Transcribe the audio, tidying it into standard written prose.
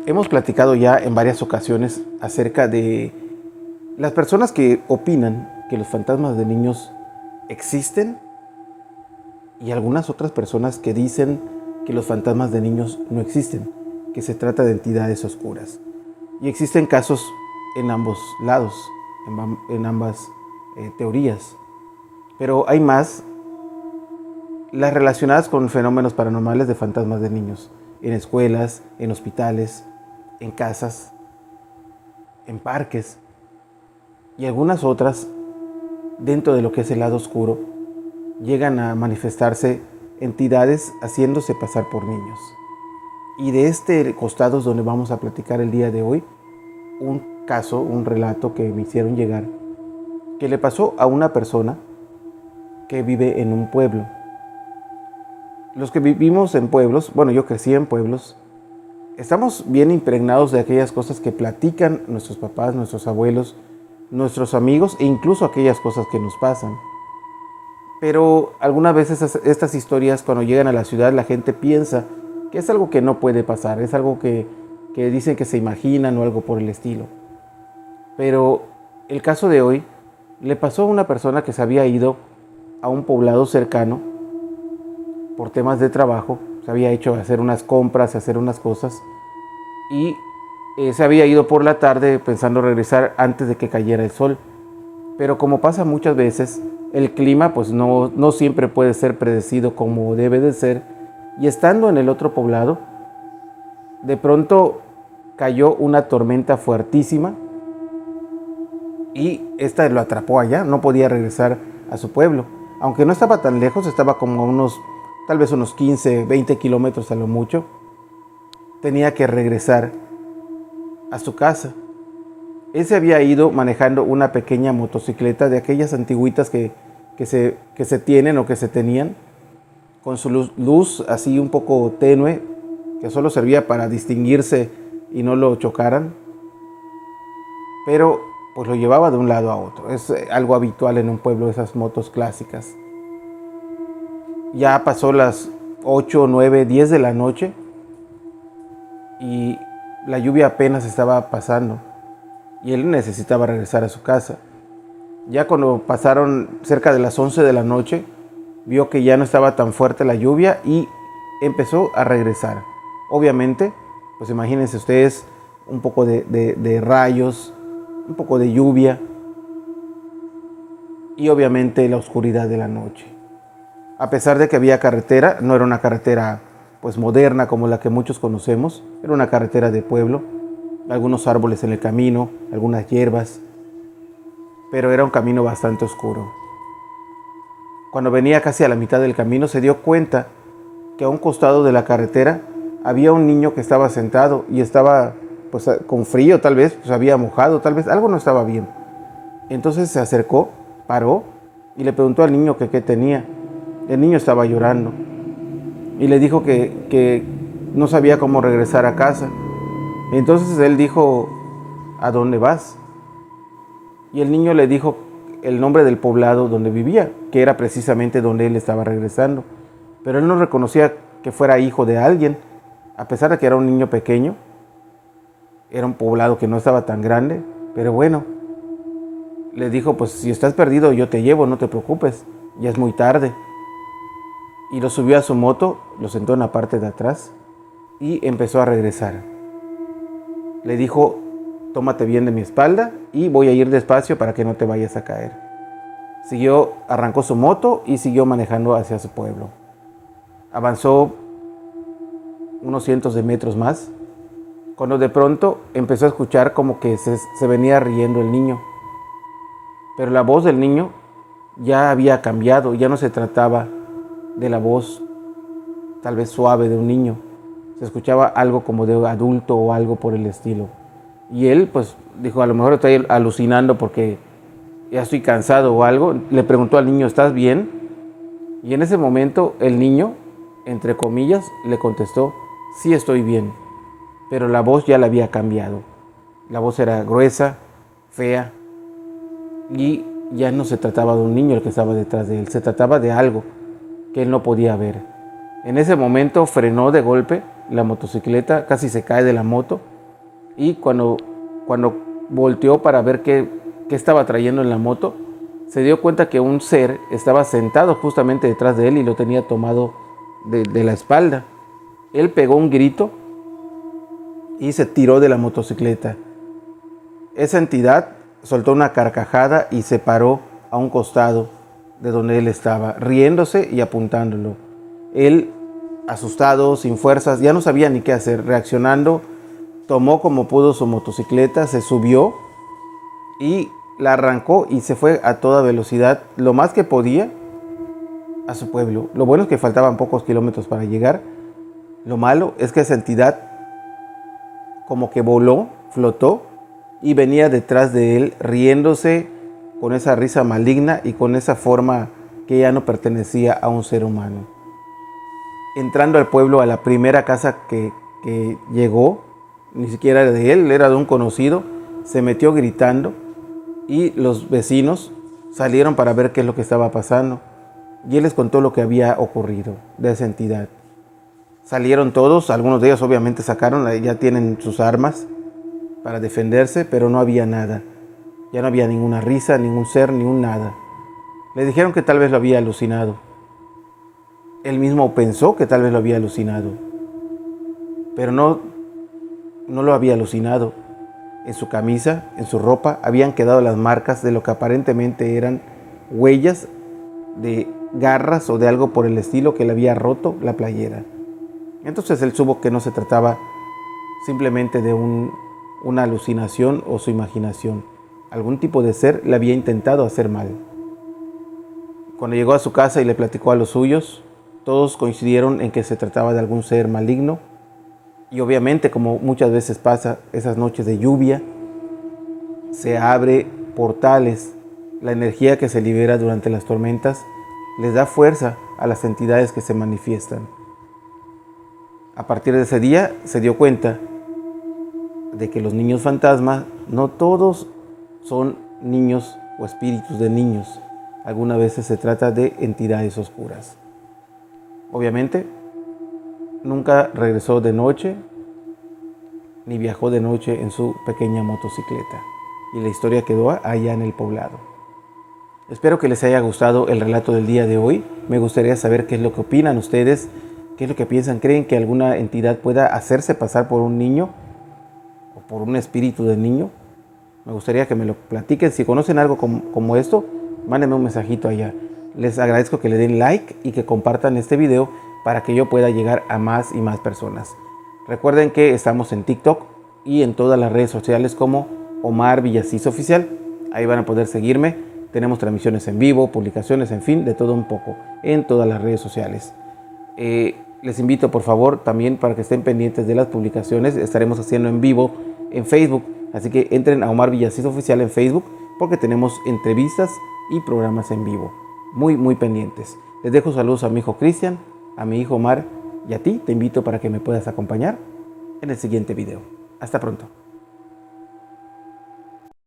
Hemos platicado ya en varias ocasiones acerca de las personas que opinan que los fantasmas de niños existen y algunas otras personas que dicen que los fantasmas de niños no existen, que se trata de entidades oscuras. Y existen casos en ambos lados, en ambas teorías. Pero hay más, las relacionadas con fenómenos paranormales de fantasmas de niños, en escuelas, en hospitales, en casas, en parques y algunas otras dentro de lo que es el lado oscuro llegan a manifestarse entidades haciéndose pasar por niños. Y de este costado es donde vamos a platicar el día de hoy un caso, un relato que me hicieron llegar, que le pasó a una persona que vive en un pueblo. Los que vivimos en pueblos, bueno, yo crecí en pueblos, estamos bien impregnados de aquellas cosas que platican nuestros papás, nuestros abuelos, nuestros amigos e incluso aquellas cosas que nos pasan. Pero algunas veces estas historias, cuando llegan a la ciudad, la gente piensa que es algo que no puede pasar, es algo que dicen que se imaginan o algo por el estilo. Pero el caso de hoy le pasó a una persona que se había ido a un poblado cercano por temas de trabajo, se había hecho hacer unas compras, hacer unas cosas y se había ido por la tarde pensando regresar antes de que cayera el sol. Pero como pasa muchas veces, el clima pues no siempre puede ser predecido como debe de ser, y estando en el otro poblado, de pronto cayó una tormenta fuertísima y esta lo atrapó allá, no podía regresar a su pueblo. Aunque no estaba tan lejos, estaba como a tal vez unos 15, 20 kilómetros a lo mucho, tenía que regresar a su casa. Él se había ido manejando una pequeña motocicleta de aquellas antiguitas que se tienen o que se tenían, con su luz así un poco tenue, que solo servía para distinguirse y no lo chocaran. Pero pues lo llevaba de un lado a otro. Es algo habitual en un pueblo, esas motos clásicas. Ya pasó las 8, 9, 10 de la noche y la lluvia apenas estaba pasando y él necesitaba regresar a su casa. Ya cuando pasaron cerca de las 11 de la noche, vio que ya no estaba tan fuerte la lluvia y empezó a regresar. Obviamente, pues imagínense ustedes un poco de rayos, un poco de lluvia y obviamente la oscuridad de la noche. A pesar de que había carretera, no era una carretera pues moderna como la que muchos conocemos, era una carretera de pueblo, algunos árboles en el camino, algunas hierbas, pero era un camino bastante oscuro. Cuando venía casi a la mitad del camino se dio cuenta que a un costado de la carretera había un niño que estaba sentado y estaba pues con frío, tal vez, pues había mojado, tal vez algo no estaba bien. Entonces se acercó, paró y le preguntó al niño que qué tenía. El niño estaba llorando y le dijo que no sabía cómo regresar a casa. Entonces él dijo, ¿a dónde vas? Y el niño le dijo el nombre del poblado donde vivía, que era precisamente donde él estaba regresando. Pero él no reconocía que fuera hijo de alguien, a pesar de que era un niño pequeño. Era un poblado que no estaba tan grande, pero bueno. Le dijo, pues si estás perdido yo te llevo, no te preocupes, ya es muy tarde. Y lo subió a su moto, lo sentó en la parte de atrás y empezó a regresar. Le dijo, tómate bien de mi espalda y voy a ir despacio para que no te vayas a caer. Arrancó su moto y siguió manejando hacia su pueblo. Avanzó unos cientos de metros más, cuando de pronto empezó a escuchar como que se venía riendo el niño. Pero la voz del niño ya había cambiado, ya no se trataba de la voz tal vez suave de un niño. Se escuchaba algo como de adulto o algo por el estilo. Y él pues dijo, a lo mejor estoy alucinando porque ya estoy cansado o algo. Le preguntó al niño, ¿estás bien? Y en ese momento el niño, entre comillas, le contestó, sí estoy bien. Pero la voz ya la había cambiado. La voz era gruesa, fea, y ya no se trataba de un niño el que estaba detrás de él, se trataba de algo que él no podía ver. En ese momento frenó de golpe la motocicleta, casi se cae de la moto, y cuando volteó para ver qué estaba trayendo en la moto, se dio cuenta que un ser estaba sentado justamente detrás de él y lo tenía tomado de la espalda. Él pegó un grito y se tiró de la motocicleta. Esa entidad soltó una carcajada y se paró a un costado de donde él estaba, riéndose y apuntándolo. Él, asustado, sin fuerzas, ya no sabía ni qué hacer. Reaccionando, tomó como pudo su motocicleta, se subió y la arrancó y se fue a toda velocidad, lo más que podía, a su pueblo. Lo bueno es que faltaban pocos kilómetros para llegar. Lo malo es que esa entidad como que voló, flotó y venía detrás de él riéndose con esa risa maligna y con esa forma que ya no pertenecía a un ser humano. Entrando al pueblo, a la primera casa que llegó, ni siquiera era de él, era de un conocido, se metió gritando y los vecinos salieron para ver qué es lo que estaba pasando. Y él les contó lo que había ocurrido de esa entidad. Salieron todos, algunos de ellos obviamente sacaron, ya tienen sus armas para defenderse, pero no había nada. Ya no había ninguna risa, ningún ser, ningún nada. Le dijeron que tal vez lo había alucinado. Él mismo pensó que tal vez lo había alucinado, pero no lo había alucinado. En su camisa, en su ropa, habían quedado las marcas de lo que aparentemente eran huellas de garras o de algo por el estilo que le había roto la playera. Entonces él supo que no se trataba simplemente de una alucinación o su imaginación. Algún tipo de ser le había intentado hacer mal. Cuando llegó a su casa y le platicó a los suyos, todos coincidieron en que se trataba de algún ser maligno. Y obviamente, como muchas veces pasa, esas noches de lluvia, se abre portales. La energía que se libera durante las tormentas les da fuerza a las entidades que se manifiestan. A partir de ese día se dio cuenta de que los niños fantasma no todos son niños o espíritus de niños. Algunas veces se trata de entidades oscuras. Obviamente, nunca regresó de noche ni viajó de noche en su pequeña motocicleta. Y la historia quedó allá en el poblado. Espero que les haya gustado el relato del día de hoy. Me gustaría saber qué es lo que opinan ustedes, qué es lo que piensan. ¿Creen que alguna entidad pueda hacerse pasar por un niño o por un espíritu de niño? Me gustaría que me lo platiquen. Si conocen algo como esto, mándenme un mensajito allá. Les agradezco que le den like y que compartan este video para que yo pueda llegar a más y más personas. Recuerden que estamos en TikTok y en todas las redes sociales como Omar Villasís Oficial. Ahí van a poder seguirme. Tenemos transmisiones en vivo, publicaciones, en fin, de todo un poco en todas las redes sociales. Les invito por favor también para que estén pendientes de las publicaciones. Estaremos haciendo en vivo en Facebook. Así que entren a Omar Villasís Oficial en Facebook porque tenemos entrevistas y programas en vivo. Muy pendientes. Les dejo saludos a mi hijo Cristian, a mi hijo Omar y a ti. Te invito para que me puedas acompañar en el siguiente video. Hasta pronto.